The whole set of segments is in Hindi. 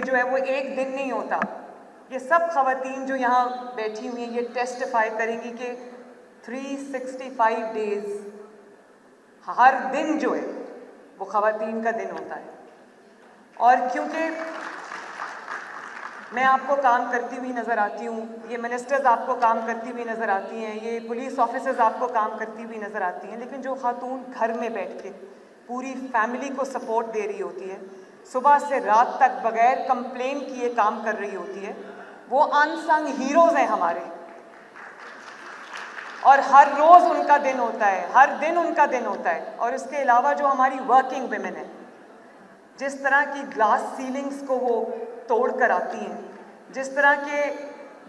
जो है वो एक दिन नहीं होता। ये सब खवातीन जो यहाँ बैठी हुई हैं ये टेस्टिफाई करेंगी कि 365 डेज हर दिन जो है वो खवातीन का दिन होता है। और क्योंकि मैं आपको काम करती हुई नज़र आती हूँ, ये मिनिस्टर्स आपको काम करती हुई नज़र आती हैं, ये पुलिस ऑफिसर्स आपको काम करती हुई नज़र आती हैं, लेकिन जो खातून घर में बैठ के पूरी फैमिली को सपोर्ट दे रही होती है, सुबह से रात तक बगैर कंप्लेन किए काम कर रही होती है, वो अनसंग हीरोज़ हैं हमारे। और हर रोज़ उनका दिन होता है, हर दिन उनका दिन होता है। और इसके अलावा जो हमारी वर्किंग विमेन है, जिस तरह की ग्लास सीलिंग्स को वो तोड़ कर आती हैं, जिस तरह के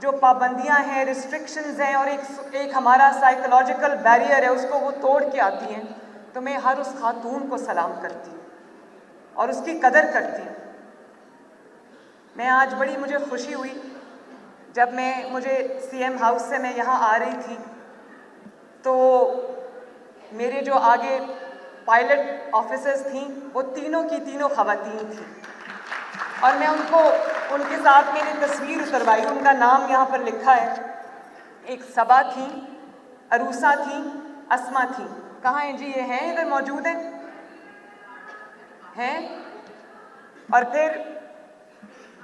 जो पाबंदियां हैं, रिस्ट्रिक्शंस हैं और एक हमारा साइकोलॉजिकल बैरियर है उसको वो तोड़ के आती हैं, तो मैं हर उस खातून को सलाम करती हूँ और उसकी कदर करती हूँ। मैं आज बड़ी मुझे खुशी हुई जब मुझे सीएम हाउस से मैं यहाँ आ रही थी, तो मेरे जो आगे पायलट ऑफिसर्स थीं वो तीनों की तीनों खवातीन थीं और मैं उनके साथ मैंने तस्वीर उतरवाई। उनका नाम यहाँ पर लिखा है। एक सबा थी, अरूसा थी, अस्मा थी। कहाँ हैं जी? ये हैं, इधर मौजूद हैं? और फिर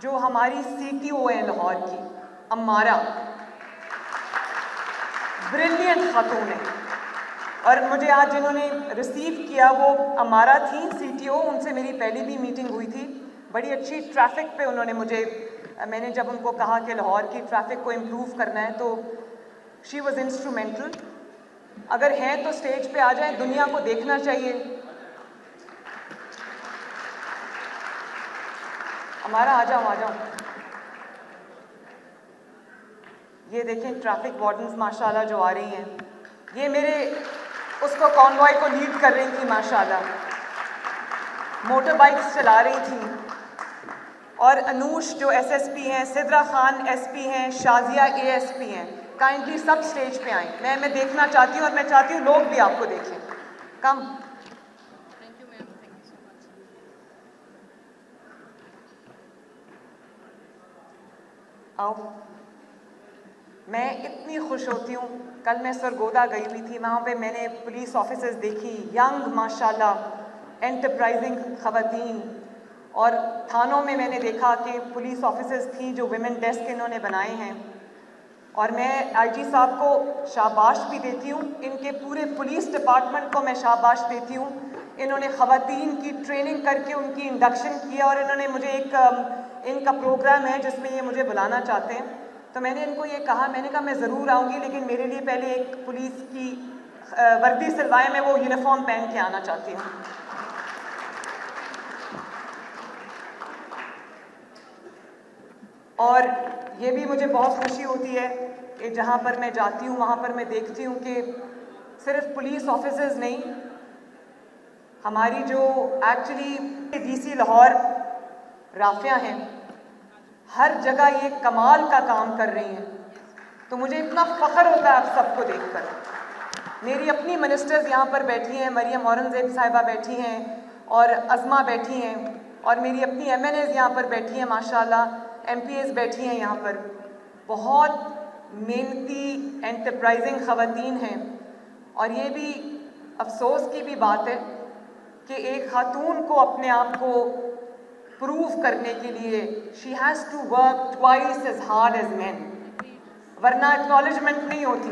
जो हमारी सीटीओ है लाहौर की, अम्मारा, ब्रिलियंट खातून है। और मुझे आज जिन्होंने रिसीव किया वो अम्मारा थी, सीटीओ। उनसे मेरी पहली भी मीटिंग हुई थी। बड़ी अच्छी ट्रैफिक पे उन्होंने मैंने जब उनको कहा कि लाहौर की ट्रैफिक को इम्प्रूव करना है, तो शी वॉज इंस्ट्रूमेंटल। अगर हैं तो स्टेज पे आ जाएं, दुनिया को देखना चाहिए। हमारा आ जाओ। ये देखें ट्रैफिक वार्डन्स माशाल्लाह जो आ रही हैं, ये मेरे उसको कॉन्वॉय को लीड कर रही थी माशाल्लाह, मोटर बाइक्स चला रही थी। और अनूश जो एसएसपी हैं, सिद्रा खान एसपी हैं, शाजिया एएसपी हैं। काइंडली सब स्टेज पे आएँ। मैं देखना चाहती हूँ और मैं चाहती हूँ लोग भी आपको देखें। कम। Thank you ma'am, thank you so much. आओ। मैं इतनी खुश होती हूँ। कल मैं सरगोदा गई हुई थी, वहाँ पे मैंने पुलिस ऑफिसर्स देखी, यंग माशाल्लाह एंटरप्राइजिंग खवातीन। और थानों में मैंने देखा कि पुलिस ऑफिसर्स थी जो विमेन डेस्क इन्होंने बनाए हैं। और मैं आईजी साहब को शाबाश भी देती हूँ, इनके पूरे पुलिस डिपार्टमेंट को मैं शाबाश देती हूँ। इन्होंने खवातीन की ट्रेनिंग करके उनकी इंडक्शन किया और इन्होंने मुझे इनका प्रोग्राम है जिसमें ये मुझे बुलाना चाहते हैं। तो मैंने इनको ये कहा, मैंने कहा मैं ज़रूर आऊँगी, लेकिन मेरे लिए पहले एक पुलिस की वर्दी सिलवाएं, मैं वो यूनिफॉर्म पहन के आना चाहती हूँ। और ये भी मुझे बहुत खुशी होती है कि जहाँ पर मैं जाती हूँ वहाँ पर मैं देखती हूँ कि सिर्फ पुलिस ऑफिसर्स नहीं, हमारी जो एक्चुअली डीसी लाहौर राफिया हैं, हर जगह ये कमाल का काम कर रही हैं। तो मुझे इतना फ़ख्र होता है आप सबको देखकर। मेरी अपनी मिनिस्टर्स यहाँ पर बैठी हैं, मरियम औरंगज़ेब साहिबा बैठी हैं और अज़मा बैठी हैं, और मेरी अपनी एमएनएज़ यहाँ पर बैठी हैं माशाल्लाह, एमपीएज़ बैठी हैं यहाँ पर। बहुत मेहनती एंटरप्राइजिंग ख़वातीन हैं। और ये भी अफसोस की भी बात है कि एक खातून को अपने आप को प्रूव करने के लिए she has to work twice as hard as man, वरना एक्नॉलेजमेंट नहीं होती।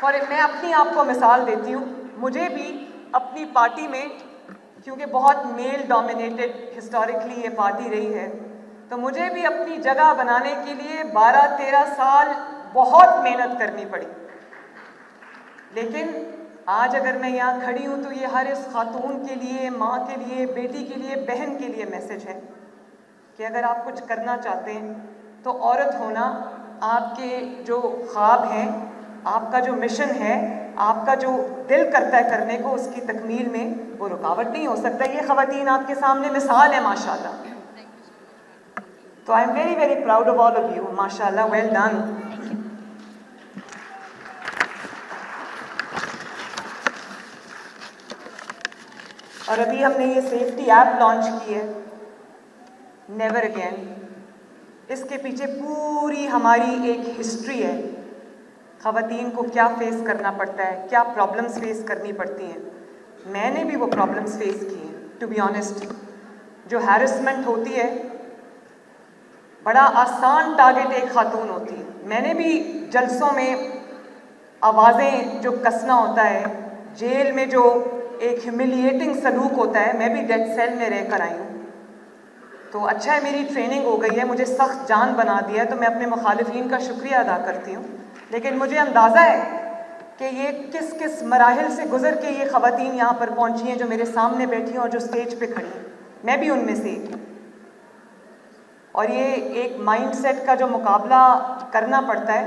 और मैं अपनी आप को मिसाल देती हूँ, मुझे भी अपनी पार्टी में, क्योंकि बहुत मेल डोमिनेटेड हिस्टोरिकली ये पार्टी रही है, तो मुझे भी अपनी जगह बनाने के लिए 12-13 साल बहुत मेहनत करनी पड़ी। लेकिन आज अगर मैं यहाँ खड़ी हूँ तो ये हर इस खातून के लिए, माँ के लिए, बेटी के लिए, बहन के लिए मैसेज है कि अगर आप कुछ करना चाहते हैं तो औरत होना, आपके जो ख्वाब हैं, आपका जो मिशन है, आपका जो दिल करता है करने को, उसकी तकमील में वो रुकावट नहीं हो सकता। ये ख़वातीन आपके सामने मिसाल है माशाल्लाह। तो I am very very proud of all of you माशाल्लाह, वेल डन। और अभी हमने ये सेफ्टी ऐप लॉन्च की है। Never again. इसके पीछे पूरी हमारी एक हिस्ट्री है, ख़वातीन को क्या फेस करना पड़ता है, क्या प्रॉब्लम्स फेस करनी पड़ती हैं। मैंने भी वो प्रॉब्लम्स फेस की हैं, टू बी ऑनेस्ट। जो हैरेसमेंट होती है, बड़ा आसान टारगेट एक खातून होती है। मैंने भी जलसों में आवाज़ें जो कसना होता है, जेल में जो एक ह्यूमिलिएटिंग सलूक होता है, मैं भी डेथ सेल में रह कर आई हूँ। तो अच्छा है मेरी ट्रेनिंग हो गई है, मुझे सख्त जान बना दिया है, तो मैं अपने मुखालिफिन का शुक्रिया अदा करती हूँ। लेकिन मुझे अंदाज़ा है कि ये किस किस मराहिल से गुजर के ये ख़वातीन यहाँ पर पहुँची हैं, जो मेरे सामने बैठी हैं और जो स्टेज पे खड़ी हैं। मैं भी उनमें से एक हूँ। और ये एक माइंडसेट का जो मुकाबला करना पड़ता है,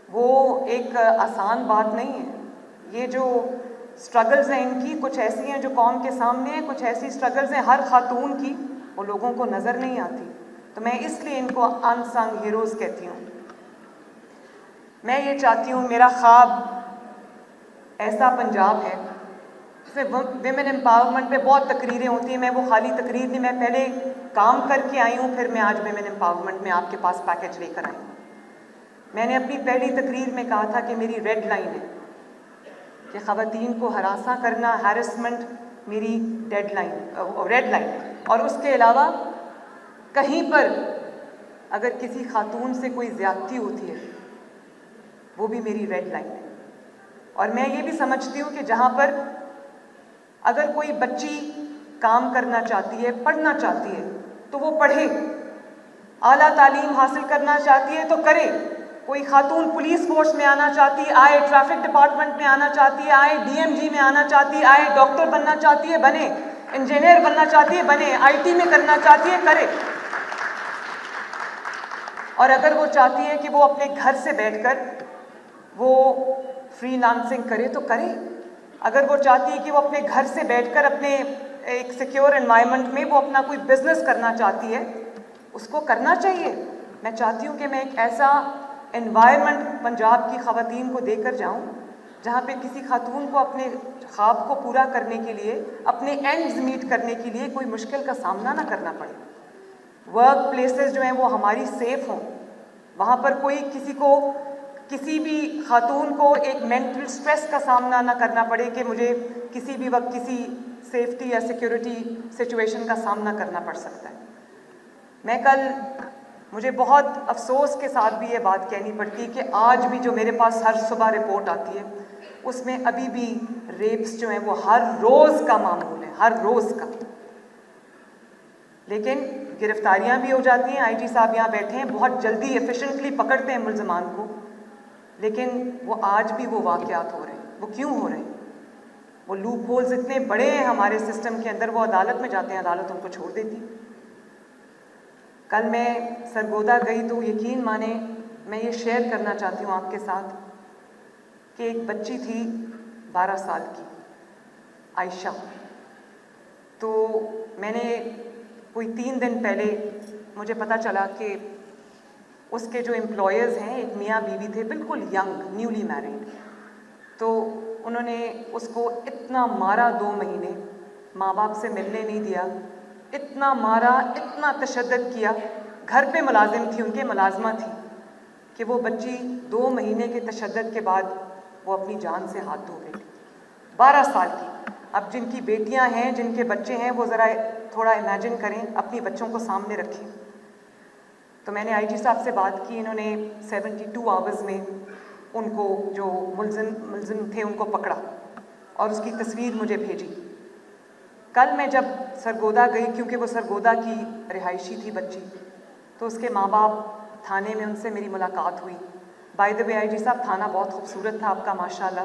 वो एक आसान बात नहीं है। ये जो स्ट्रगल्स हैं इनकी, कुछ ऐसी हैं जो कौम के सामने हैं, कुछ ऐसी स्ट्रगल्स हैं हर खातून की, वो लोगों को नज़र नहीं आती। तो मैं इसलिए इनको अनसंग हीरोज़ कहती हूँ। मैं ये चाहती हूँ, मेरा ख्वाब ऐसा पंजाब है जिसमें विमेन एम्पावरमेंट पे बहुत तकरीरें होती हैं। मैं वो खाली तकरीर नहीं, मैं पहले काम करके आई हूँ, फिर मैं आज विमेन एम्पावरमेंट में आपके पास पैकेज लेकर आई हूँ। मैंने अपनी पहली तकरीर में कहा था कि मेरी रेड लाइन है, कि ख़वातीन को हरासा करना, हैरेसमेंट मेरी रेड लाइन है। और उसके अलावा कहीं पर अगर किसी खातून से कोई ज़्यादती होती है, वो भी मेरी रेड लाइन है। और मैं ये भी समझती हूँ कि जहाँ पर अगर कोई बच्ची काम करना चाहती है, पढ़ना चाहती है, तो वो पढ़े, आला तालीम हासिल करना चाहती है तो करे। कोई खातून पुलिस फोर्स में आना चाहती है, आए, ट्रैफिक डिपार्टमेंट में आना चाहती है, आए, डीएमजी में आना चाहती है, आए, डॉक्टर बनना चाहती है, बने, इंजीनियर बनना चाहती है, बने, आईटी में करना चाहती है, करे। और अगर वो चाहती है कि वो अपने घर से बैठकर वो फ्रीलांसिंग करे तो करे। अगर वो चाहती है कि वो अपने घर से बैठकर अपने एक सिक्योर एनवायरनमेंट में वो अपना कोई बिजनेस करना चाहती है, उसको करना चाहिए। मैं चाहती हूँ कि मैं एक ऐसा एनवायरनमेंट पंजाब की ख़वातीन को देकर जाऊँ जहाँ पे किसी खातून को अपने ख्वाब को पूरा करने के लिए, अपने एंड्स मीट करने के लिए कोई मुश्किल का सामना ना करना पड़े। वर्क प्लेसेस जो हैं वो हमारी सेफ़ हों, वहाँ पर कोई किसी भी खातून को एक मेंटल स्ट्रेस का सामना ना करना पड़े कि मुझे किसी भी वक्त किसी सेफ्टी या सिक्योरिटी सिचुएशन का सामना करना पड़ सकता है। मुझे बहुत अफसोस के साथ भी ये बात कहनी पड़ती है कि आज भी जो मेरे पास हर सुबह रिपोर्ट आती है, उसमें अभी भी रेप्स जो हैं वो हर रोज़ का मामूल है, हर रोज़ का। लेकिन गिरफ्तारियां भी हो जाती हैं। आईजी साहब यहाँ बैठे हैं, बहुत जल्दी एफिशिएंटली पकड़ते हैं मुल्ज़िमान को, लेकिन वो आज भी वो वाक़यात हो रहे हैं। वो क्यों हो रहे हैं? वो लूप होल्स इतने बड़े हैं हमारे सिस्टम के अंदर, वो अदालत में जाते हैं, अदालत उनको छोड़ देती। कल मैं सरगोदा गई तो यकीन माने, मैं ये शेयर करना चाहती हूँ आपके साथ कि एक बच्ची थी 12 साल की, आयशा। तो मैंने कोई 3 दिन पहले मुझे पता चला कि उसके जो एम्प्लॉयर्स हैं, एक मियाँ बीवी थे, बिल्कुल यंग, न्यूली मैरिड। तो उन्होंने उसको इतना मारा, 2 महीने माँ बाप से मिलने नहीं दिया, इतना मारा, इतना तशद्दुद किया। घर पे मुलाजिम थी, उनके मुलाजमा थी, कि वो बच्ची 2 महीने के तशद्दुद के बाद वो अपनी जान से हाथ धो बैठी, 12 साल की। अब जिनकी बेटियां हैं, जिनके बच्चे हैं, वो ज़रा थोड़ा इमेजिन करें, अपनी बच्चों को सामने रखें। तो मैंने आईजी साहब से बात की, इन्होंने 72 आवर्स में उनको, जो मुल्ज़िम थे, उनको पकड़ा और उसकी तस्वीर मुझे भेजी। कल मैं जब सरगोदा गई, क्योंकि वो सरगोदा की रिहायशी थी बच्ची, तो उसके माँ बाप थाने में, उनसे मेरी मुलाकात हुई। बाय द वे आईजी साहब, थाना बहुत खूबसूरत था आपका, माशाल्लाह।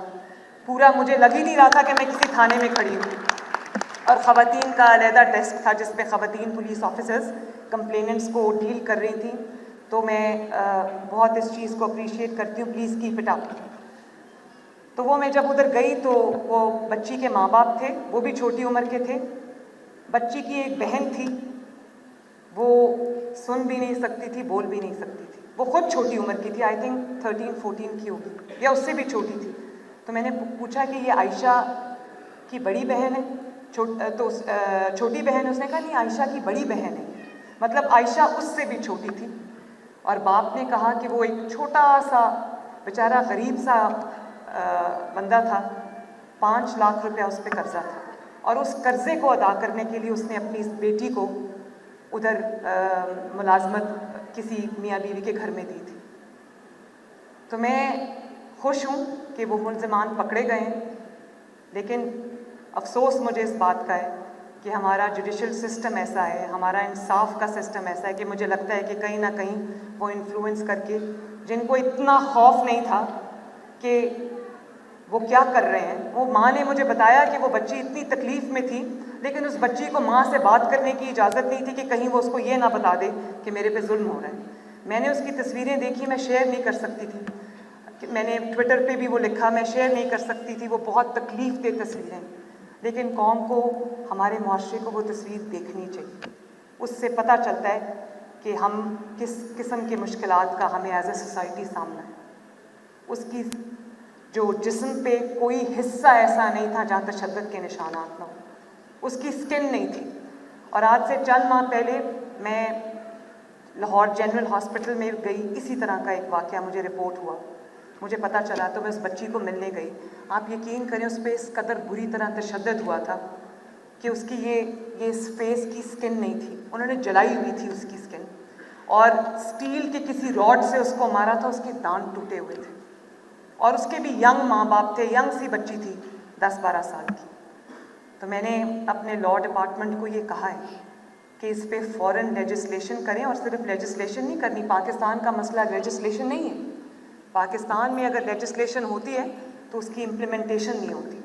पूरा मुझे लग ही नहीं रहा था कि मैं किसी थाने में खड़ी हूँ। और ख़वातीन का अलहदा डेस्क था जिसमें ख़वातीन पुलिस ऑफिसर्स कंप्लेनेंट्स को डील कर रही थी। तो मैं बहुत इस चीज़ को अप्रिशिएट करती हूँ, प्लीज़ कीप इट अप। तो वो मैं जब उधर गई तो वो बच्ची के माँ बाप थे, वो भी छोटी उम्र के थे। बच्ची की एक बहन थी, वो सुन भी नहीं सकती थी, बोल भी नहीं सकती थी। वो खुद छोटी उम्र की थी, आई थिंक 13-14 की होगी या उससे भी छोटी थी। तो मैंने पूछा कि ये आयशा की बड़ी बहन है? तो छोटी बहन है? उसने कहा नहीं, आयशा की बड़ी बहन है। मतलब आयशा उससे भी छोटी थी। और बाप ने कहा कि वो एक छोटा सा बेचारा गरीब सा बंदा था, 5 लाख रुपया उस पर कर्जा था, और उस कर्जे को अदा करने के लिए उसने अपनी इस बेटी को उधर मुलाजमत किसी मियाँ बीवी के घर में दी थी। तो मैं खुश हूँ कि वो मुल्ज़िमान पकड़े गए हैं, लेकिन अफसोस मुझे इस बात का है कि हमारा जुडिशल सिस्टम ऐसा है, हमारा इंसाफ का सिस्टम ऐसा है कि मुझे लगता है कि कहीं ना कहीं वो इन्फ्लुएंस करके, जिनको इतना खौफ नहीं था कि वो क्या कर रहे हैं, वो माँ ने मुझे बताया कि वो बच्ची इतनी तकलीफ़ में थी, लेकिन उस बच्ची को माँ से बात करने की इजाज़त नहीं थी कि कहीं वो उसको ये ना बता दे कि मेरे पे जुल्म हो रहा है। मैंने उसकी तस्वीरें देखी, मैं शेयर नहीं कर सकती थी, मैंने ट्विटर पे भी वो लिखा, मैं शेयर नहीं कर सकती थी, वो बहुत तकलीफ़ दे तस्वीरें, लेकिन कौम को, हमारे मुआशरे को वो तस्वीर देखनी चाहिए। उससे पता चलता है कि हम किस किस्म की मुश्किलात का हमें एज ए सोसाइटी सामना है। उसकी जो जिस्म पे कोई हिस्सा ऐसा नहीं था जहाँ तशद्दुद के निशानात ना हो, उसकी स्किन नहीं थी। और आज से चंद माह पहले मैं लाहौर जनरल हॉस्पिटल में गई, इसी तरह का एक वाक़या मुझे रिपोर्ट हुआ, मुझे पता चला, तो मैं उस बच्ची को मिलने गई। आप यकीन करें, उस पर इस कदर बुरी तरह तशद्दुद हुआ था कि उसकी ये इस फेस की स्किन नहीं थी, उन्होंने जलाई हुई थी उसकी स्किन, और स्टील के किसी रॉड से उसको मारा था, उसके दांत टूटे हुए थे, और उसके भी यंग माँ बाप थे, यंग सी बच्ची थी 10-12 साल की। तो मैंने अपने लॉ डिपार्टमेंट को ये कहा है कि इस पे फ़ौरन लेजिस्लेशन करें, और सिर्फ लेजिस्लेशन नहीं करनी, पाकिस्तान का मसला लेजिस्लेशन नहीं है। पाकिस्तान में अगर लेजिस्लेशन होती है तो उसकी इम्प्लीमेंटेशन नहीं होती।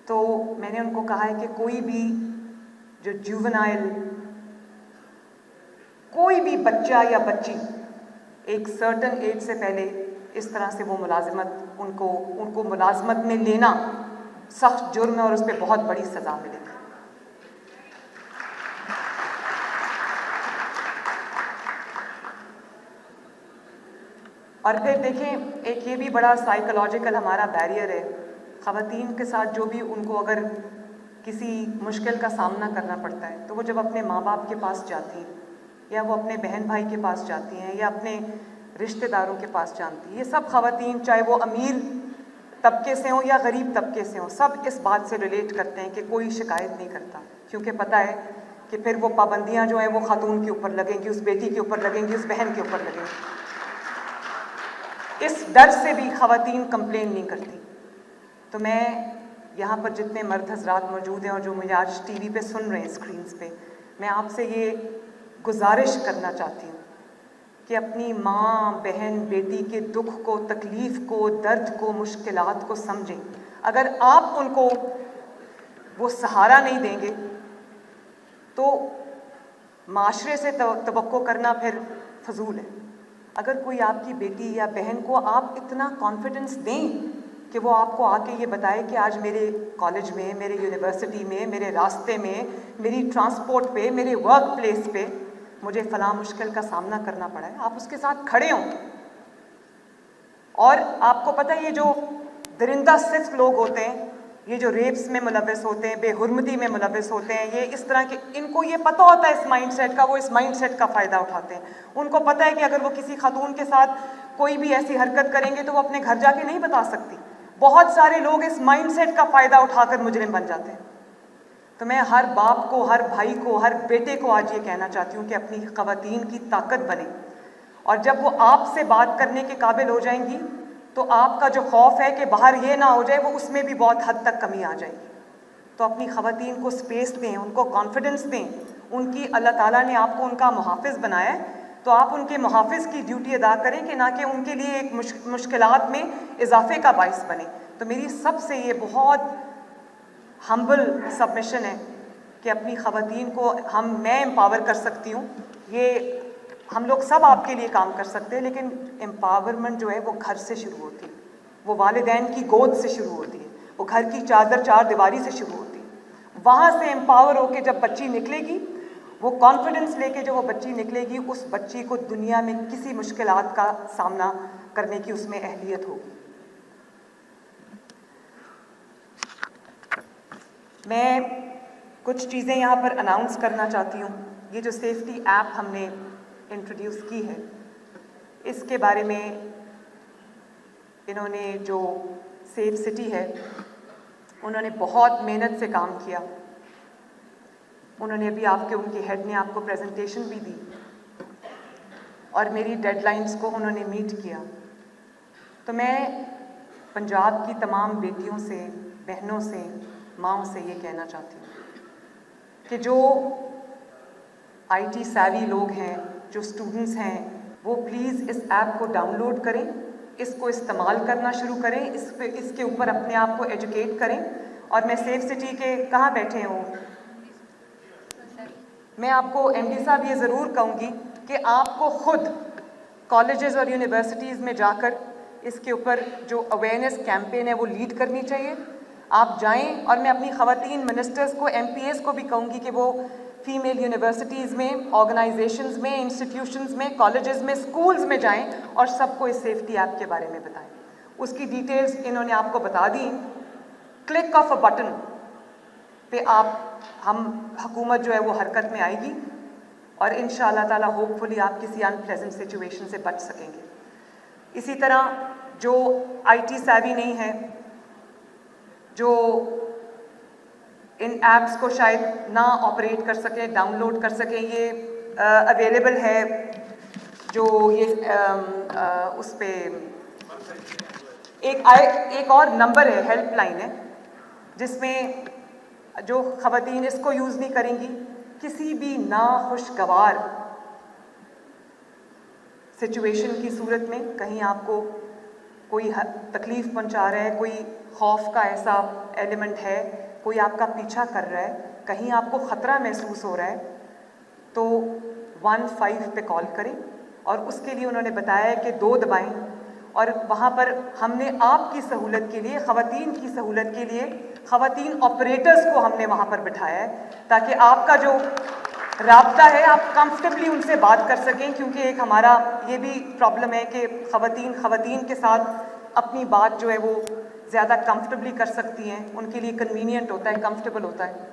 तो मैंने उनको कहा है कि कोई भी जो जुवेनाइल, कोई भी बच्चा या बच्ची एक सर्टन एज से पहले इस तरह से वो मुलाजिमत, उनको मुलाजिमत में लेना सख्त जुर्म है, और उस पर बहुत बड़ी सज़ा मिलेगी। और फिर देखें, एक ये भी बड़ा साइकोलॉजिकल हमारा बैरियर है, ख़वातीन के साथ जो भी उनको अगर किसी मुश्किल का सामना करना पड़ता है, तो वो जब अपने माँ बाप के पास जाती हैं, या वो अपने बहन भाई के पास जाती हैं, या अपने रिश्तेदारों के पास जाती हैं, ये सब ख़वातीन, चाहे वो अमीर तबके से हों या गरीब तबके से हों, सब इस बात से रिलेट करते हैं कि कोई शिकायत नहीं करता, क्योंकि पता है कि फिर वो पाबंदियाँ जो हैं वो ख़ातून के ऊपर लगेंगी, उस बेटी के ऊपर लगेंगी, उस बहन के ऊपर लगेंगी। इस डर से भी ख़वातीन कंप्लेन नहीं करती। तो मैं यहाँ पर जितने मर्द हजरात मौजूद हैं और जो मुझे आज टीवी पे सुन रहे हैं स्क्रीन्स पे, मैं आपसे ये गुजारिश करना चाहती हूँ कि अपनी माँ, बहन, बेटी के दुख को, तकलीफ़ को, दर्द को, मुश्किलात को समझें। अगर आप उनको वो सहारा नहीं देंगे तो माशरे से तवक्को करना फिर फजूल है। अगर कोई आपकी बेटी या बहन को आप इतना कॉन्फिडेंस दें कि वो आपको आके ये बताए कि आज मेरे कॉलेज में, मेरे यूनिवर्सिटी में, मेरे रास्ते में, मेरी ट्रांसपोर्ट पे, मेरे वर्क प्लेस पे मुझे फ़लाँ मुश्किल का सामना करना पड़ा है, आप उसके साथ खड़े हों। और आपको पता है, ये जो दरिंदा सिर्फ लोग होते हैं, ये जो रेप्स में मुलव्वस होते हैं, बेहुरमती में मुलव्वस होते हैं, ये इस तरह के, इनको ये पता होता है इस माइंडसेट का, वो इस माइंडसेट का फ़ायदा उठाते हैं। उनको पता है कि अगर वो किसी खातून के साथ कोई भी ऐसी हरकत करेंगे तो वो अपने घर जाके नहीं बता सकती। बहुत सारे लोग इस माइंडसेट का फ़ायदा उठाकर मुजरिम बन जाते हैं। तो मैं हर बाप को, हर भाई को, हर बेटे को आज ये कहना चाहती हूँ कि अपनी ख़वातीन की ताकत बने, और जब वो आपसे बात करने के काबिल हो जाएंगी तो आपका जो खौफ है कि बाहर ये ना हो जाए, वो उसमें भी बहुत हद तक कमी आ जाएगी। तो अपनी ख़वातीन को स्पेस दें, उनको कॉन्फिडेंस दें, उनकी अल्लाह ताला ने आपको उनका मुहाफ़िज़ बनाया है, तो आप उनके मुहाफ़िज़ की ड्यूटी अदा करें कि ना कि उनके लिए एक मुश्किलात में इजाफे का बाइस बने। तो मेरी सबसे ये बहुत हम्बल सबमिशन है कि अपनी ख़वातीन को मैं एम्पावर कर सकती हूँ, ये हम लोग सब आपके लिए काम कर सकते हैं, लेकिन एम्पावरमेंट जो है वो घर से शुरू होती है, वो वालिदैन की गोद से शुरू होती है, वो घर की चादर चार दीवारी से शुरू होती है। वहाँ से एम्पावर होके जब बच्ची निकलेगी, वो कॉन्फिडेंस लेके जो वो बच्ची निकलेगी, उस बच्ची को दुनिया में किसी मुश्किलात का सामना करने की उसमें अहलियत होगी। मैं कुछ चीज़ें यहाँ पर अनाउंस करना चाहती हूँ ये जो सेफ्टी ऐप हमने इंट्रोड्यूस की है, इसके बारे में इन्होंने जो सेफ सिटी है, उन्होंने बहुत मेहनत से काम किया। उन्होंने अभी उनके हेड ने आपको प्रेजेंटेशन भी दी और मेरी डेडलाइंस को उन्होंने मीट किया। तो मैं पंजाब की तमाम बेटियों से, बहनों से, माँओं से ये कहना चाहती हूँ कि जो IT savvy लोग हैं, जो स्टूडेंट्स हैं, वो प्लीज़ इस ऐप को डाउनलोड करें, इसको इस्तेमाल करना शुरू करें, इसके ऊपर अपने आप को एजुकेट करें। और मैं सेफ सिटी के कहाँ बैठे हूँ, मैं आपको MD साहब ये ज़रूर कहूँगी कि आपको खुद कॉलेजेस और यूनिवर्सिटीज़ में जाकर इसके ऊपर जो अवेयरनेस कैंपेन है वो लीड करनी चाहिए। आप जाएं और मैं अपनी ख़वातीन मिनिस्टर्स को, MPAs को भी कहूँगी कि वो फीमेल यूनिवर्सिटीज़ में, ऑर्गेनाइजेशंस में, इंस्टीट्यूशंस में, कॉलेजेस में, स्कूल्स में जाएं और सबको इस सेफ्टी ऐप के बारे में बताएं। उसकी डिटेल्स इन्होंने आपको बता दी। क्लिक ऑफ अ बटन पे हुकूमत जो है वो हरकत में आएगी और इंशाअल्लाह ताला होपफुली आप किसी अनप्लेजेंट सिचुएशन से बच सकेंगे। इसी तरह जो IT savvy नहीं है, जो इन ऐप्स को शायद ना ऑपरेट कर सकें, डाउनलोड कर सकें, ये अवेलेबल है जो ये उस पे एक और नंबर है, हेल्पलाइन है, जिसमें जो ख़वातीन इसको यूज़ नहीं करेंगी, किसी भी नाखुशगवार सिचुएशन की सूरत में, कहीं आपको कोई तकलीफ़ पहुंचा रहा है, कोई खौफ का ऐसा एलिमेंट है, कोई आपका पीछा कर रहा है, कहीं आपको ख़तरा महसूस हो रहा है, तो 15 पे कॉल करें। और उसके लिए उन्होंने बताया है कि 2 दबाएं और वहाँ पर हमने आपकी सहूलत के लिए, ख़वातीन की सहूलत के लिए, ख़वातीन ऑपरेटर्स को हमने वहाँ पर बिठाया है ताकि आपका जो राब्ता है आप कंफर्टेबली उनसे बात कर सकें। क्योंकि एक हमारा ये भी प्रॉब्लम है कि ख़वातीन के साथ अपनी बात जो है वो ज़्यादा कंफर्टेबली कर सकती हैं, उनके लिए कन्वीनियंट होता है, कंफर्टेबल होता है।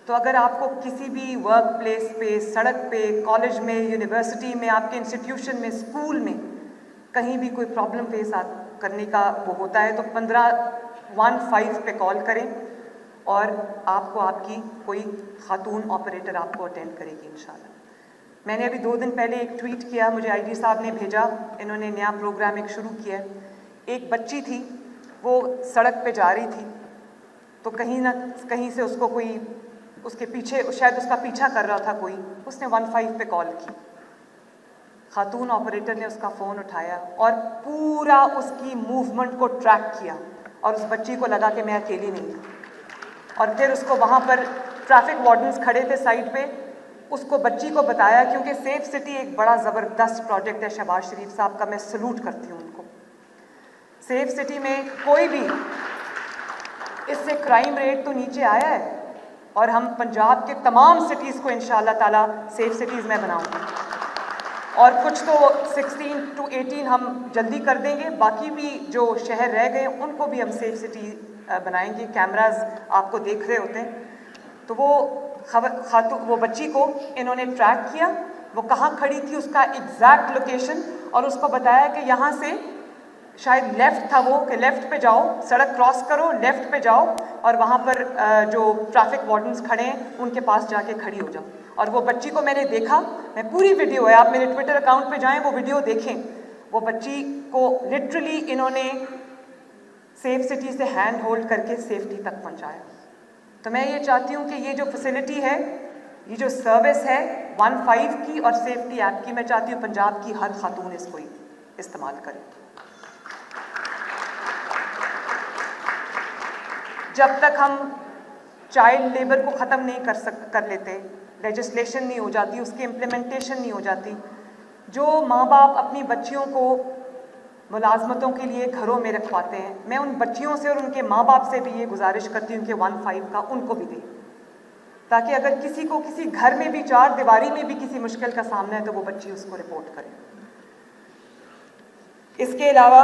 तो अगर आपको किसी भी वर्क प्लेस पे, सड़क पे, कॉलेज में, यूनिवर्सिटी में, आपके इंस्टीट्यूशन में, स्कूल में कहीं भी कोई प्रॉब्लम फेस करने का वो होता है तो 15 पे कॉल करें और आपको आपकी कोई खातून ऑपरेटर आपको अटेंड करेगी इंशाल्लाह। मैंने अभी 2 दिन पहले एक ट्वीट किया, मुझे IG साहब ने भेजा, इन्होंने नया प्रोग्राम एक शुरू किया है। एक बच्ची थी, वो सड़क पे जा रही थी तो कहीं ना कहीं से उसको कोई उसके पीछे, शायद उसका पीछा कर रहा था कोई, उसने 15 पे कॉल की। खातून ऑपरेटर ने उसका फ़ोन उठाया और पूरा उसकी मूवमेंट को ट्रैक किया और उस बच्ची को लगा कि मैं अकेली नहीं हूँ। और फिर उसको वहाँ पर ट्रैफिक वार्डन्स खड़े थे साइड पे, उसको बच्ची को बताया, क्योंकि सेफ सिटी एक बड़ा ज़बरदस्त प्रोजेक्ट है शहबाज शरीफ साहब का, मैं सलूट करती हूँ उनको। सेफ सिटी में कोई भी, इससे क्राइम रेट तो नीचे आया है और हम पंजाब के तमाम सिटीज़ को इंशाअल्लाह ताला सेफ सिटीज़ में बनाऊंगी और कुछ तो 16 to 18 हम जल्दी कर देंगे, बाकी भी जो शहर रह गए उनको भी हम सेफ सिटी बनाएंगे। कैमरास आपको देख रहे होते हैं। तो वो बच्ची को इन्होंने ट्रैक किया, वो कहाँ खड़ी थी, उसका एग्जैक्ट लोकेशन, और उसको बताया कि यहाँ से शायद लेफ़्ट था वो, कि लेफ़्ट पे जाओ, सड़क क्रॉस करो, लेफ़्ट पे जाओ और वहाँ पर जो ट्रैफिक वार्डन्स खड़े हैं उनके पास जाके खड़ी हो जाओ। और वो बच्ची को मैंने देखा, मैं पूरी वीडियो है, आप मेरे ट्विटर अकाउंट पे जाएं, वो वीडियो देखें। वो बच्ची को लिटरली इन्होंने सेफ सिटी से हैंड होल्ड करके सेफ्टी तक पहुँचाया। तो मैं ये चाहती हूँ कि ये जो फैसिलिटी है, ये जो सर्विस है 15 की और सेफ्टी ऐप की, मैं चाहती हूँ पंजाब की हर खातून इसको इस्तेमाल करे। जब तक हम चाइल्ड लेबर को ख़त्म नहीं कर लेते, लेजिस्लेशन नहीं हो जाती, उसकी इम्प्लीमेंटेशन नहीं हो जाती, जो माँ बाप अपनी बच्चियों को मुलाजमतों के लिए घरों में रखवाते हैं, मैं उन बच्चियों से और उनके माँ बाप से भी ये गुजारिश करती हूँ कि 15 का उनको भी दें, ताकि अगर किसी को किसी घर में भी, 4 दीवारी में भी किसी मुश्किल का सामना है तो वो बच्ची उसको रिपोर्ट करे। इसके अलावा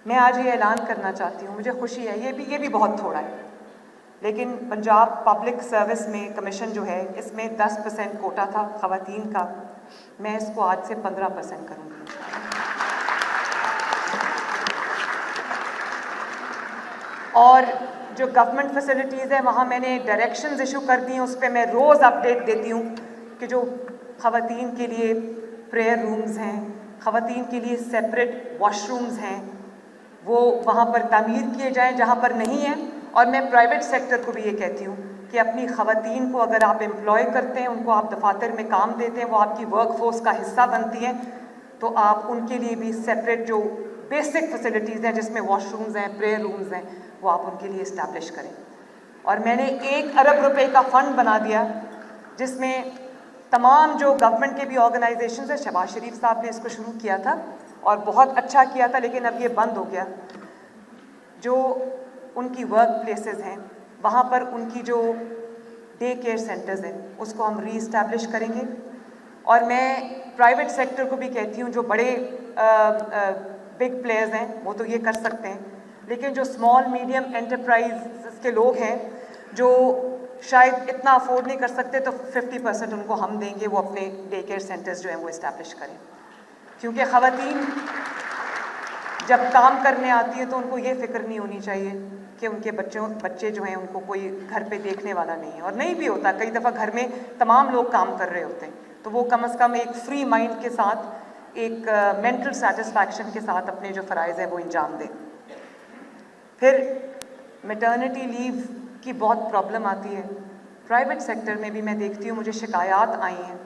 मैं आज ये ऐलान करना चाहती हूँ, मुझे खुशी है, ये भी बहुत थोड़ा है, लेकिन पंजाब पब्लिक सर्विस में कमीशन जो है इसमें 10% कोटा था ख़वातीन का, मैं इसको आज से 15% करूँगी। और जो गवर्नमेंट फैसिलिटीज़ है वहाँ मैंने डायरेक्शंस इशू कर दी हैं, उस पर मैं रोज़ अपडेट देती हूँ कि जो ख़वातीन के लिए प्रेयर रूम्स हैं, ख़वातीन के लिए सेपरेट वॉशरूम्स हैं, वो वहाँ पर तामीर किए जाएं जहाँ पर नहीं है। और मैं प्राइवेट सेक्टर को भी ये कहती हूँ कि अपनी ख़वातीन को अगर आप एम्प्लॉय करते हैं, उनको आप दफातर में काम देते हैं, वो आपकी वर्क फोर्स का हिस्सा बनती हैं, तो आप उनके लिए भी सेपरेट जो बेसिक फैसिलिटीज़ हैं जिसमें वॉशरूम्स हैं, प्रेयर रूम्स हैं, वो आप उनके लिए इस्टेब्लिश करें। और मैंने 1 अरब रुपए का फ़ंड बना दिया जिसमें तमाम जो गवर्नमेंट के भी ऑर्गेनाइजेशंस हैं, शहबाज शरीफ साहब ने इसको शुरू किया था और बहुत अच्छा किया था, लेकिन अब ये बंद हो गया। जो उनकी वर्क प्लेसेस हैं वहाँ पर उनकी जो डे केयर सेंटर्स हैं उसको हम रीइस्टेब्लिश करेंगे। और मैं प्राइवेट सेक्टर को भी कहती हूँ, जो बड़े बिग प्लेयर्स हैं वो तो ये कर सकते हैं, लेकिन जो स्मॉल मीडियम एंटरप्राइज के लोग हैं जो शायद इतना अफोर्ड नहीं कर सकते, तो 50% उनको हम देंगे, वो अपने डे केयर सेंटर्स जो हैं वो इस्टेब्लिश करें। क्योंकि ख़वातीन जब काम करने आती है तो उनको ये फ़िक्र नहीं होनी चाहिए कि उनके बच्चे जो हैं उनको कोई घर पे देखने वाला नहीं है, और नहीं भी होता। कई दफ़ा घर में तमाम लोग काम कर रहे होते हैं, तो वो कम से कम एक फ्री माइंड के साथ, एक मेंटल सेटिस्फैक्शन के साथ अपने जो फ़राइज़ हैं वो अंजाम दें। फिर मैटरनिटी लीव की बहुत प्रॉब्लम आती है। प्राइवेट सेक्टर में भी मैं देखती हूँ, मुझे शिकायत आई हैं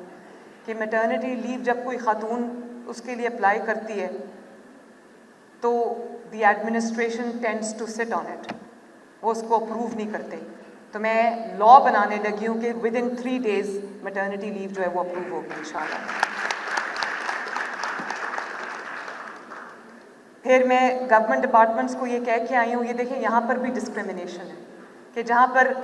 कि मैटरनिटी लीव जब कोई खातून उसके लिए अप्लाई करती है तो the administration tends to sit on it, वो उसको अप्रूव नहीं करते। तो मैं लॉ बनाने लगी हूँ कि विदिन 3 days मैटरनिटी लीव जो है वो अप्रूव होगी इंशाल्लाह। फिर मैं गवर्नमेंट डिपार्टमेंट्स को ये कह के आई हूँ, ये देखिए यहाँ पर भी डिस्क्रिमिनेशन है कि जहाँ पर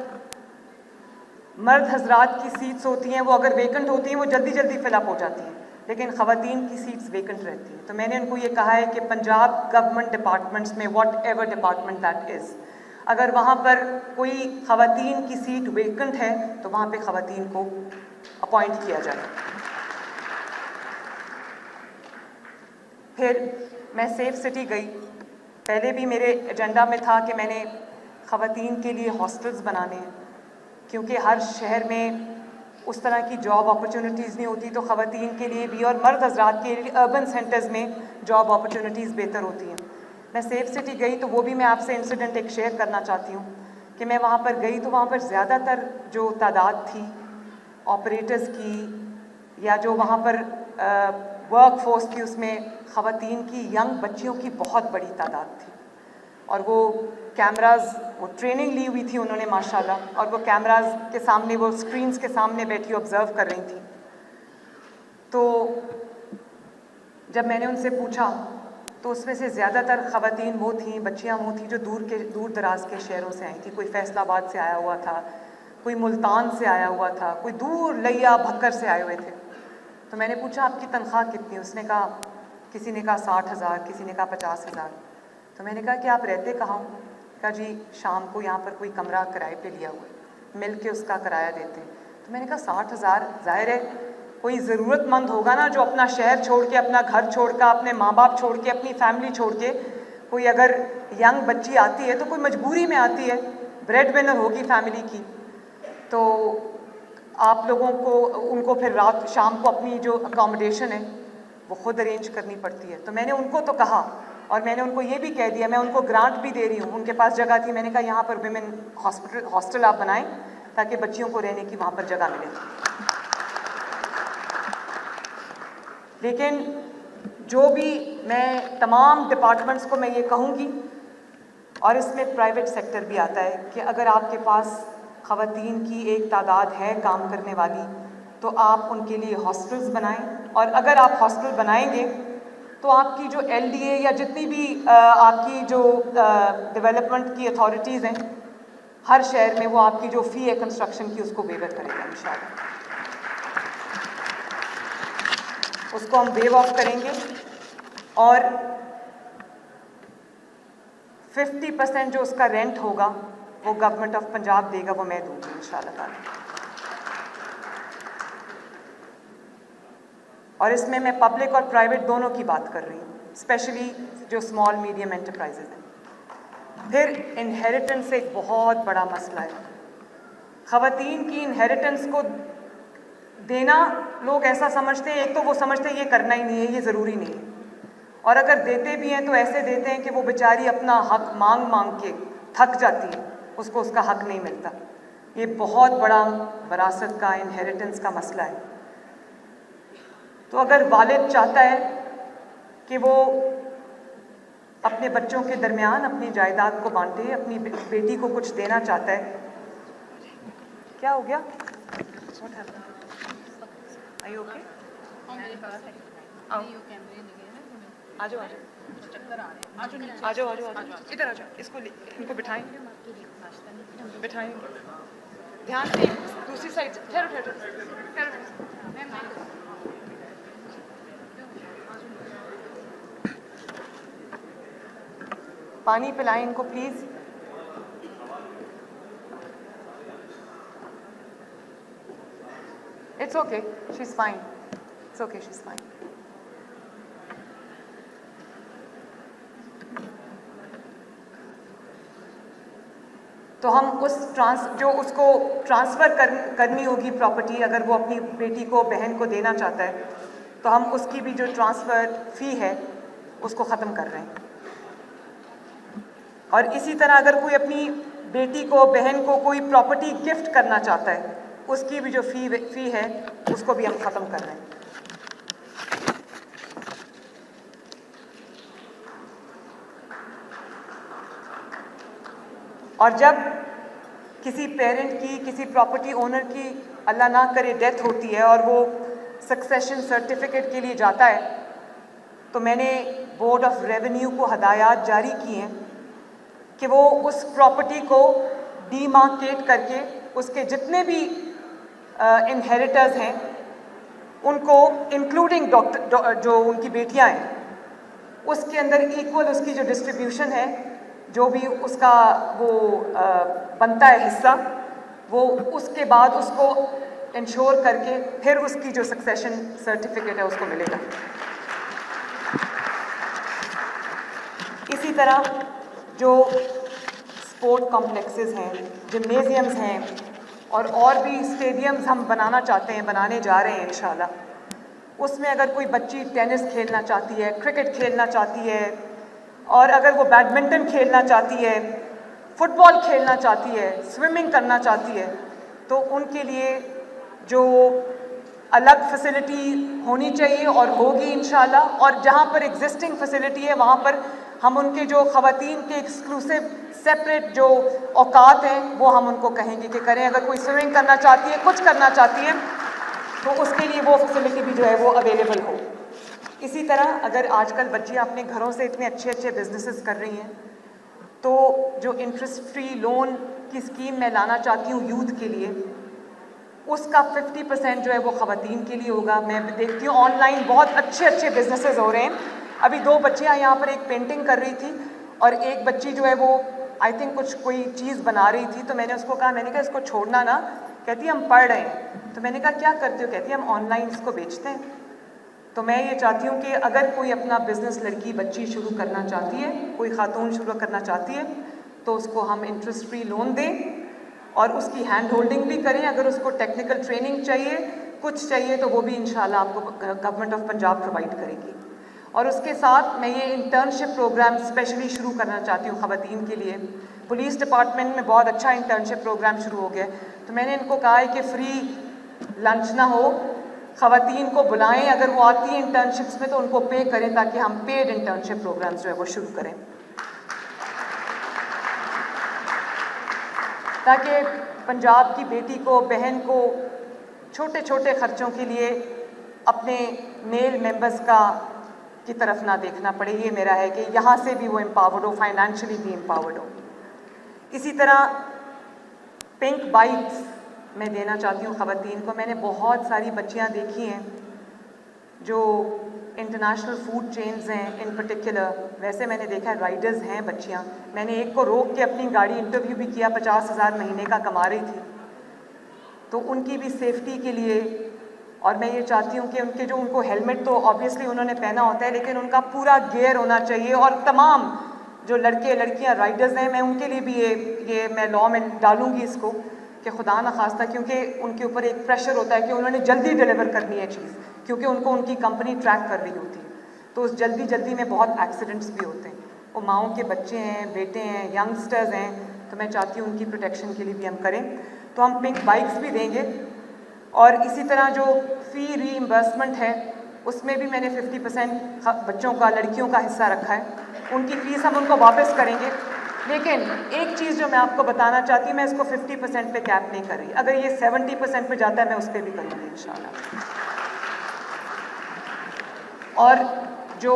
मर्द हजरात की सीट्स होती हैं वो अगर वेकेंट होती हैं वो जल्दी जल्दी फिलअप हो जाती हैं, लेकिन ख़वातीन की सीट्स वेकेंट रहती हैं। तो मैंने उनको ये कहा है कि पंजाब गवर्नमेंट डिपार्टमेंट्स में, what ever department that is, अगर वहाँ पर कोई ख़वातीन की सीट वेकेंट है तो वहाँ पे ख़वातीन को अपॉइंट किया जाए। फिर मैं सेफ सिटी गई। पहले भी मेरे एजेंडा में था कि मैंने ख़वातीन के लिए हॉस्टल्स बनाने हैं, क्योंकि हर शहर में उस तरह की जॉब अपॉर्चुनिटीज़ नहीं होती, तो ख़वातीन के लिए भी और मर्द हजरात के लिए अर्बन सेंटर्स में जॉब अपॉर्चुनिटीज़ बेहतर होती हैं। मैं सेफ सिटी गई तो वो भी मैं आपसे इंसिडेंट एक शेयर करना चाहती हूँ कि मैं वहाँ पर गई तो वहाँ पर ज़्यादातर जो तादाद थी ऑपरेटर्स की या जो वहाँ पर वर्क फोर्स थी उसमें ख़वातीन की, यंग बच्चियों की बहुत बड़ी तादाद थी। और वो कैमराज, वो ट्रेनिंग ली हुई थी उन्होंने माशाल्लाह, और वो कैमराज के सामने, वो स्क्रीन्स के सामने बैठी ऑब्ज़र्व कर रही थी। तो जब मैंने उनसे पूछा तो उसमें से ज़्यादातर ख़वातीन वो थीं, बच्चियाँ वो थीं जो दूर दराज के शहरों से आई थी। कोई फैसलाबाद से आया हुआ था, कोई मुल्तान से आया हुआ था, कोई दूर लिया भक्कर से आए हुए थे। तो मैंने पूछा आपकी तनख्वाह कितनी? उसने कहा, किसी ने कहा 60,000, किसी ने कहा 50,000। तो मैंने कहा कि आप रहते कहाँ हो? कहा जी शाम को यहाँ पर कोई कमरा किराए पे लिया हुआ है, मिल के उसका किराया देते हैं। तो मैंने कहा 60,000, ज़ाहिर है कोई ज़रूरतमंद होगा ना जो अपना शहर छोड़ के, अपना घर छोड़ कर, अपने माँ बाप छोड़ के, अपनी फैमिली छोड़ के, कोई अगर यंग बच्ची आती है तो कोई मजबूरी में आती है, ब्रेड विनर होगी फैमिली की, तो आप लोगों को उनको फिर रात शाम को अपनी जो अकोमोडेशन है वो ख़ुद अरेंज करनी पड़ती है। तो मैंने उनको तो कहा, और मैंने उनको ये भी कह दिया, मैं उनको ग्रांट भी दे रही हूँ, उनके पास जगह थी, मैंने कहा यहाँ पर विमेन हॉस्टल आप बनाएं ताकि बच्चियों को रहने की वहाँ पर जगह मिले। लेकिन जो भी मैं तमाम डिपार्टमेंट्स को मैं ये कहूँगी, और इसमें प्राइवेट सेक्टर भी आता है, कि अगर आपके पास ख़वातीन की एक तादाद है काम करने वाली तो आप उनके लिए हॉस्टल्स बनाएं। और अगर आप हॉस्टल बनाएंगे तो आपकी जो LDA या जितनी भी आपकी जो डेवलपमेंट की अथॉरिटीज़ हैं हर शहर में, वो आपकी जो फ़ी है कंस्ट्रक्शन की उसको वेवर करेगा इंशाल्लाह। उसको हम वेव ऑफ करेंगे और 50% जो उसका रेंट होगा वो गवर्नमेंट ऑफ पंजाब देगा, वो मैं दूंगी इंशाल्लाह ताला। और इसमें मैं पब्लिक और प्राइवेट दोनों की बात कर रही हूँ, स्पेशली जो स्मॉल मीडियम एंटरप्राइजेज हैं। फिर इनहेरिटेंस एक बहुत बड़ा मसला है। ख़वातीन की इनहेरिटेंस को देना लोग ऐसा समझते हैं, एक तो वो समझते हैं ये करना ही नहीं है, ये ज़रूरी नहीं है, और अगर देते भी हैं तो ऐसे देते हैं कि वो बेचारी अपना हक मांग मांग के थक जाती है, उसको उसका हक नहीं मिलता। ये बहुत बड़ा विरासत का, इनहेरिटेंस का मसला है। तो अगर वालिद चाहता है कि वो अपने बच्चों के दरमियान अपनी जायदाद को बांटे, अपनी बेटी को कुछ देना चाहता है, क्या हो गया? What happened? Are you okay? मेरे पास है आओ। नहीं, वो कैमरे लगे हैं ना, तुम्हें आ जाओ आ जाओ चक्कर आ रहे हैं। आ जाओ आ जाओ आ जाओ, इधर आ जाओ, इनको बिठाएं, बिठाएं, ध्यान से दूसरी साइड से। ठहरो ठहरो ठहरो। पानी पिलाएं इनको please. It's okay, she's fine. It's okay, she's fine. तो हम जो उसको ट्रांसफ़र करनी होगी प्रॉपर्टी, अगर वो अपनी बेटी को, बहन को देना चाहता है, तो हम उसकी भी जो ट्रांसफ़र फ़ी है उसको ख़त्म कर रहे हैं। और इसी तरह अगर कोई अपनी बेटी को, बहन को कोई प्रॉपर्टी गिफ्ट करना चाहता है, उसकी भी जो फ़ी है उसको भी हम ख़त्म कर रहे हैं। और जब किसी पेरेंट की, किसी प्रॉपर्टी ओनर की अल्लाह ना करे डेथ होती है और वो सक्सेशन सर्टिफिकेट के लिए जाता है, तो मैंने बोर्ड ऑफ रेवेन्यू को हदायत जारी की हैं कि वो उस प्रॉपर्टी को डीमार्केट करके उसके जितने भी इनहेरिटर्स हैं उनको, इंक्लूडिंग जो उनकी बेटियां हैं, उसके अंदर इक्वल उसकी जो डिस्ट्रीब्यूशन है, जो भी उसका वो बनता है हिस्सा, वो उसके बाद उसको इंश्योर करके फिर उसकी जो सक्सेशन सर्टिफिकेट है उसको मिलेगा। इसी तरह जो स्पोर्ट कॉम्प्लेक्सेस हैं, जिम्नेजियम्स हैं और भी स्टेडियम्स हम बनाना चाहते हैं, बनाने जा रहे हैं इंशाल्लाह, उसमें अगर कोई बच्ची टेनिस खेलना चाहती है, क्रिकेट खेलना चाहती है, और अगर वो बैडमिंटन खेलना चाहती है, फुटबॉल खेलना चाहती है, स्विमिंग करना चाहती है, तो उनके लिए जो अलग फैसिलिटी होनी चाहिए और होगी इंशाल्लाह। और जहाँ पर एग्जिस्टिंग फैसिलिटी है वहाँ पर हम उनके जो ख़वातीन के एक्सक्लूसिव सेपरेट जो औकात हैं वो हम उनको कहेंगे कि करें। अगर कोई स्विमिंग करना चाहती है, कुछ करना चाहती है, तो उसके लिए वो फैसिलिटी भी जो है वो अवेलेबल हो। इसी तरह अगर आजकल बच्चियाँ अपने घरों से इतने अच्छे अच्छे बिजनेसेस कर रही हैं, तो जो इंटरेस्ट फ्री लोन की स्कीम मैं लाना चाहती हूँ यूथ के लिए, उसका 50% जो है वो ख़वातीन के लिए होगा। मैं देखती हूँ ऑनलाइन बहुत अच्छे अच्छे बिजनेसेस हो रहे हैं। अभी 2 बच्चियाँ यहाँ पर एक पेंटिंग कर रही थी और एक बच्ची जो है वो आई थिंक कोई चीज़ बना रही थी, तो मैंने उसको कहा, मैंने कहा इसको छोड़ना ना, कहती हम पढ़ रहे हैं। तो मैंने कहा क्या करते हो? कहती हम ऑनलाइन इसको बेचते हैं। तो मैं ये चाहती हूँ कि अगर कोई अपना बिजनेस लड़की बच्ची शुरू करना चाहती है, कोई खातून शुरू करना चाहती है, तो उसको हम इंटरेस्ट फ्री लोन दें और उसकी हैंड होल्डिंग भी करें। अगर उसको टेक्निकल ट्रेनिंग चाहिए, कुछ चाहिए, तो वो भी इंशाल्लाह आपको गवर्नमेंट ऑफ पंजाब प्रोवाइड करेगी। और उसके साथ मैं ये इंटर्नशिप प्रोग्राम स्पेशली शुरू करना चाहती हूँ ख़वातीन के लिए। पुलिस डिपार्टमेंट में बहुत अच्छा इंटर्नशिप प्रोग्राम शुरू हो गया, तो मैंने इनको कहा है कि फ्री लंच ना हो, ख़वातीन को बुलाएं, अगर वो आती हैं इंटर्नशिप्स में तो उनको पे करें, ताकि हम पेड इंटर्नशिप प्रोग्राम्स जो है वो शुरू करें, ताकि पंजाब की बेटी को, बहन को छोटे छोटे ख़र्चों के लिए अपने मेल मेंबर्स की तरफ ना देखना पड़े। ये मेरा है कि यहाँ से भी वो एम्पावर्ड हो, फाइनेंशियली भी एम्पावर्ड हो। इसी तरह पिंक बाइक्स मैं देना चाहती हूँ ख़वातीन को। मैंने बहुत सारी बच्चियाँ देखी हैं जो इंटरनेशनल फूड चेन्स हैं इन पर्टिकुलर, वैसे मैंने देखा राइडर्स हैं बच्चियाँ, मैंने एक को रोक के अपनी गाड़ी इंटरव्यू भी किया, 50,000 महीने का कमा रही थी, तो उनकी भी सेफ्टी के लिए। और मैं ये चाहती हूँ कि उनके जो उनको हेलमेट तो ऑब्वियसली उन्होंने पहना होता है, लेकिन उनका पूरा गियर होना चाहिए। और तमाम जो लड़के लड़कियाँ राइडर्स हैं, मैं उनके लिए भी ये मैं लॉ में डालूँगी इसको कि खुदा न खास्ता, क्योंकि उनके ऊपर एक प्रेशर होता है कि उन्होंने जल्दी डिलीवर करनी है चीज़, क्योंकि उनको उनकी कंपनी ट्रैक कर रही होती है, तो उस जल्दी में बहुत एक्सीडेंट्स भी होते हैं। वो माओं के बच्चे हैं, बेटे हैं, यंगस्टर्स हैं, तो मैं चाहती हूँ उनकी प्रोटेक्शन के लिए भी हम करें। तो हम पिंक बाइक्स भी देंगे, और इसी तरह जो फ़ी रीइंबर्समेंट है उसमें भी मैंने 50% बच्चों का, लड़कियों का हिस्सा रखा है, उनकी फ़ीस हम उनको वापस करेंगे। लेकिन एक चीज़ जो मैं आपको बताना चाहती हूँ, मैं इसको 50% पे कैप नहीं कर रही, अगर ये 70% पे जाता है मैं उस पर भी करूँगी इंशाल्लाह। और जो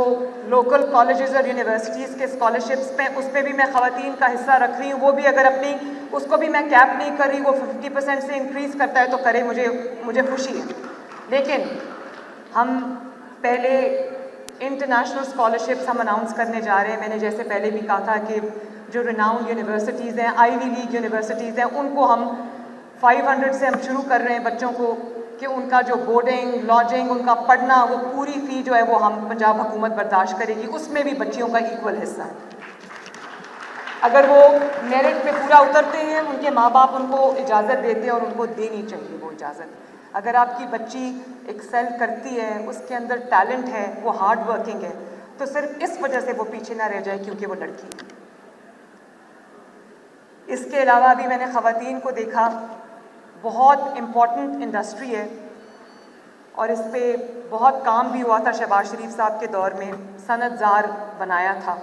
लोकल कॉलेजेस और यूनिवर्सिटीज़ के स्कॉलरशिप्स पे, उस पर भी मैं ख़वातीन का हिस्सा रख रही हूँ, वो भी अगर अपनी, उसको भी मैं कैप नहीं कर रही, वो 50% से इंक्रीज़ करता है तो करे, मुझे खुशी है। लेकिन हम पहले इंटरनेशनल स्कॉलरशिप्स हम अनाउंस करने जा रहे हैं। मैंने जैसे पहले भी कहा था कि जो रिनाउंड यूनिवर्सिटीज़ हैं, आईवी लीग यूनिवर्सिटीज़ हैं, उनको हम 500 से हम शुरू कर रहे हैं बच्चों को, कि उनका जो बोर्डिंग, लॉजिंग, उनका पढ़ना, वो पूरी फ़ी जो है वो हम पंजाब हुकूमत बर्दाश्त करेगी, उसमें भी बच्चियों का इक्वल हिस्सा है। अगर वो मेरिट पे पूरा उतरते हैं, उनके माँ बाप उनको इजाज़त देते हैं, और उनको देनी चाहिए वो इजाज़त। अगर आपकी बच्ची एक्सेल करती है, उसके अंदर टैलेंट है, वो हार्ड वर्किंग है, तो सिर्फ इस वजह से वो पीछे ना रह जाए क्योंकि वो लड़की है। इसके अलावा भी मैंने ख़वातीन को देखा, बहुत इम्पॉर्टेंट इंडस्ट्री है, और इस पर बहुत काम भी हुआ था शहबाज शरीफ साहब के दौर में, सनतजार बनाया था,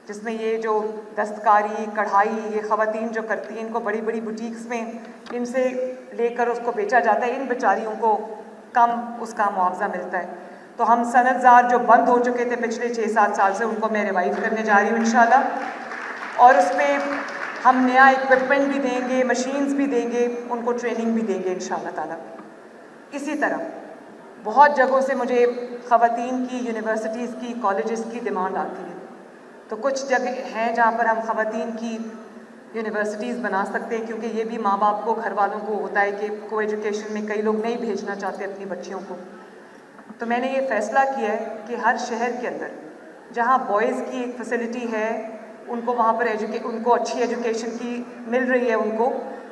जिसमें ये जो दस्तकारी, कढ़ाई, ये ख़वातीन जो करती हैं, इनको बड़ी बड़ी बुटीक्स में इनसे लेकर उसको बेचा जाता है, इन बेचारियों को कम उसका मुआवजा मिलता है। तो हम सनतजार जो बंद हो चुके थे पिछले 6-7 साल से, उनको मैं रिवाइव करने जा रही हूँ इंशाल्लाह, और उसमें हम नया इक्विपमेंट भी देंगे, मशीन्स भी देंगे, उनको ट्रेनिंग भी देंगे इंशाल्लाह ताला। इसी तरह बहुत जगहों से मुझे ख़वातीन की, यूनिवर्सिटीज़ की, कॉलेजेस की डिमांड आती है, तो कुछ जगह हैं जहाँ पर हम ख़वातीन की यूनिवर्सिटीज़ बना सकते हैं, क्योंकि ये भी माँ बाप को, घर वालों को होता है कि को एजुकेशन में कई लोग नहीं भेजना चाहते अपनी बच्चियों को। तो मैंने ये फ़ैसला किया है कि हर शहर के अंदर जहाँ बॉयज़ की एक फैसिलिटी है, उनको वहाँ पर उनको अच्छी एजुकेशन की मिल रही है, उनको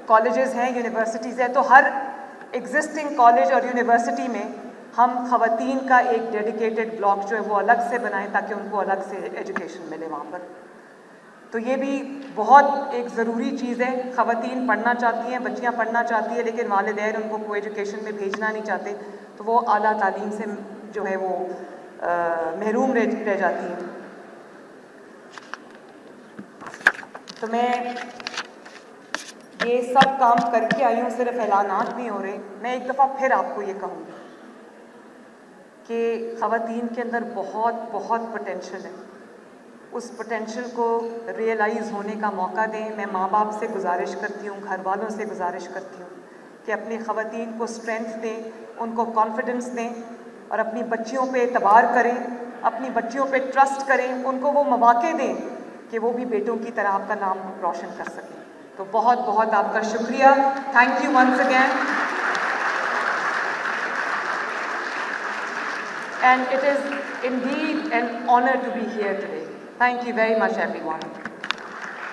कॉलेजेस हैं, यूनिवर्सिटीज़ हैं, तो हर एग्जिस्टिंग कॉलेज और यूनिवर्सिटी में हम ख़वातीन का एक डेडिकेटेड ब्लॉक जो है वो अलग से बनाएं, ताकि उनको अलग से एजुकेशन मिले वहाँ पर। तो ये भी बहुत एक ज़रूरी चीज़ है। ख़वातीन पढ़ना चाहती हैं, बच्चियाँ पढ़ना चाहती हैं, लेकिन वालिदैन उनको को एजुकेशन में भेजना नहीं चाहते, तो वो आला तालीम से जो है वो महरूम रह जाती हैं। तो मैं ये सब काम करके आई हूँ, सिर्फ ऐलानात नहीं हो रहे। मैं एक दफ़ा फिर आपको ये कहूँगी कि ख़वातीन के अंदर बहुत पोटेंशियल है, उस पोटेंशियल को रियलाइज़ होने का मौका दें। मैं माँ बाप से गुजारिश करती हूँ, घर वालों से गुजारिश करती हूँ कि अपनी ख़वातीन को स्ट्रेंथ दें, उनको कॉन्फिडेंस दें, और अपनी बच्चियों पे एतबार करें, अपनी बच्चियों पे ट्रस्ट करें, उनको वो मौके दें कि वो भी बेटों की तरह आपका नाम रोशन कर सकें। तो बहुत आपका शुक्रिया, thank you once again, and it is indeed an honor to be here today. Thank you very much everyone.